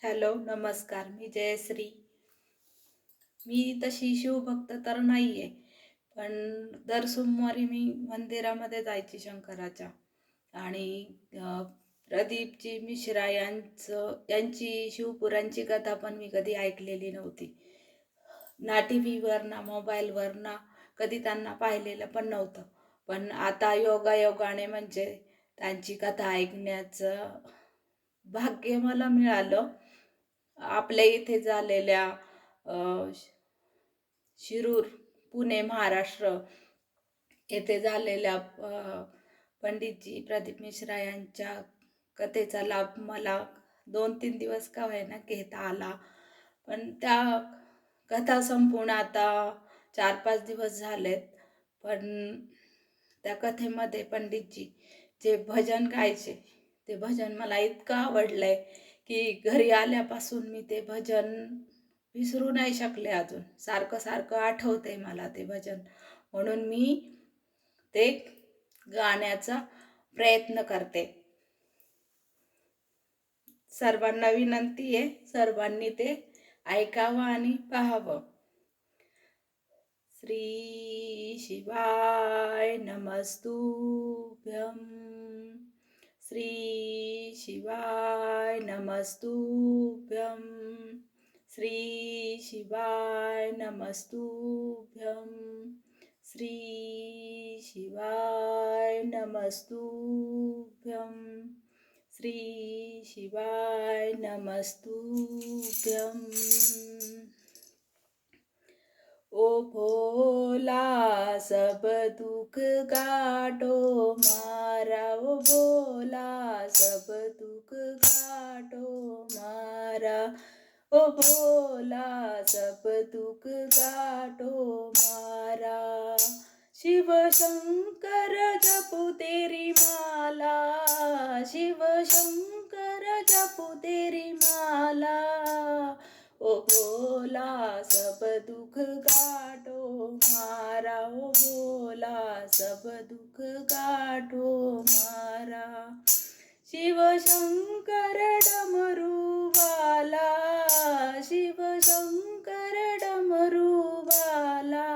Hello, नमस्कार. मी जयश्री. मी तशी शिवभक्त तर नाही आहे, पण दर सोमवारी मी मंदिरामध्ये जायची शंकराच्या. आणि प्रदीपजी मिश्रा यांची शिवपुराणची कथा पण मी कधी ऐकलेली नव्हती. ना टी व्हीवर ना मोबाईलवर ना कधी त्यांना पाहिलेलं पण नव्हतं. पण आता योगायोगाने म्हणजे त्यांची कथा ऐकण्याचं भाग्य मला मिळालं. आपल्या इथे झालेल्या शिरूर, पुणे, महाराष्ट्र येथे झालेल्या पंडितजी प्रदीप मिश्रा यांच्या कथेचा लाभ मला 2-3 दिवस का होईना घेता आला. पण त्या कथा संपूर्ण आता 4-5 दिवस झालेत. पण त्या कथेमध्ये पंडितजी जे भजन गायचे, ते भजन मला इतकं आवडलंय की घरी आल्यापासून मी ते भजन विसरू नाही शकले अजून. सारखं सारखं आठवतंय मला ते भजन. म्हणून मी ते गाण्याचा प्रयत्न करते. सर्वांना विनंती आहे, सर्वांनी ते ऐकावं आणि पाहावं. श्री शिवाय नमस्तुभ्यं. श्री शिवाय नमस्तुभ्यं. श्री शिवाय नमस्तुभ्यं. श्री शिवाय नमस्तुभ्यं. श्री शिवाय नमस्तुभ्यं. ओ भोला सब दुख काटो मारा, ओ भोला सब दुख काटो मारा, ओ भोला सब दुख काटो मारा. शिव शंकर जपू तेरी माला, शिव शंकर जपू तेरी माला. ओ भोला सब दुख काटो मारा, ओ भोला सब दुख काटो मारा. शिव शंकर डमरू वाला, शिव शंकर डमरू वाला.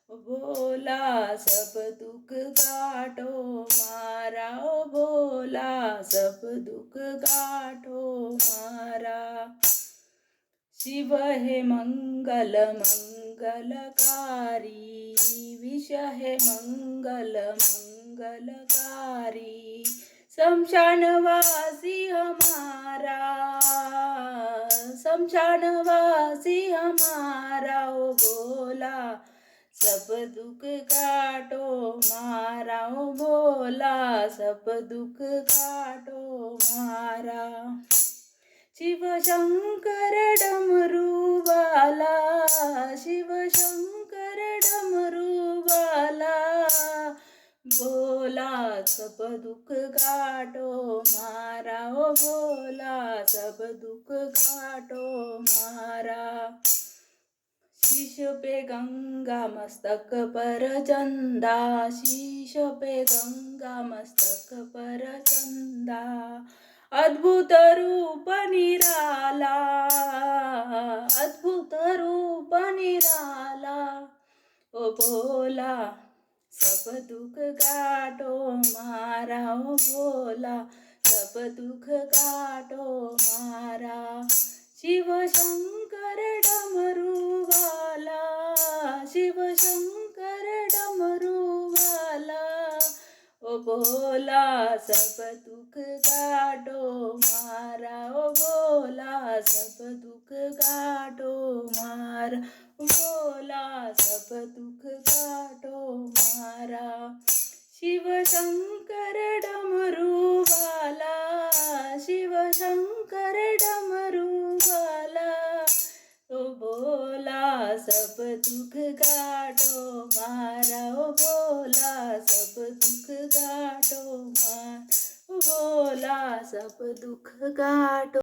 ओ भोला सब दुख काटो मारा, ओ भोला सब दुख काटो मारा. शिव हे मंगल मंगलकारी, विष हे मंगल मंगलकारी. शमशानवासी हमारा, शमशानवासी हमारा. ओ भोला सब दुख काटो मारा, ओ भोला सब दुख काटो मारा. शिव शंकर डमरू वाला, शिव शंकर डमरू वाला. भोला सब दुख काटो मारा, ओ भोला सब दुख काटो मारा. शीश पे गंगा मस्तक पर चंदा, शीश पे गंगा मस्तक पर चंदा. अद्भुत रूप निराला, अद्भुत रूप निराला. ओ भोला सब दुख काटो मारा, ओ भोला सब दुख काटो मारा. शिव शंकर डमरू वाला, शिव शंकर डमरू वाला. ओ भोला सब दुख काटो मारा, ओ भोला सब दुख काटो मारा. ओ भोला सब दुख काटो मारा. शिव शंकर डमरू वाला, शिव शंकर डमरू वाला. ओ भोला सब दुख काटो मारा, ओ भोला सब दुख काटो मारा. ओ भोला सब दुख काटो.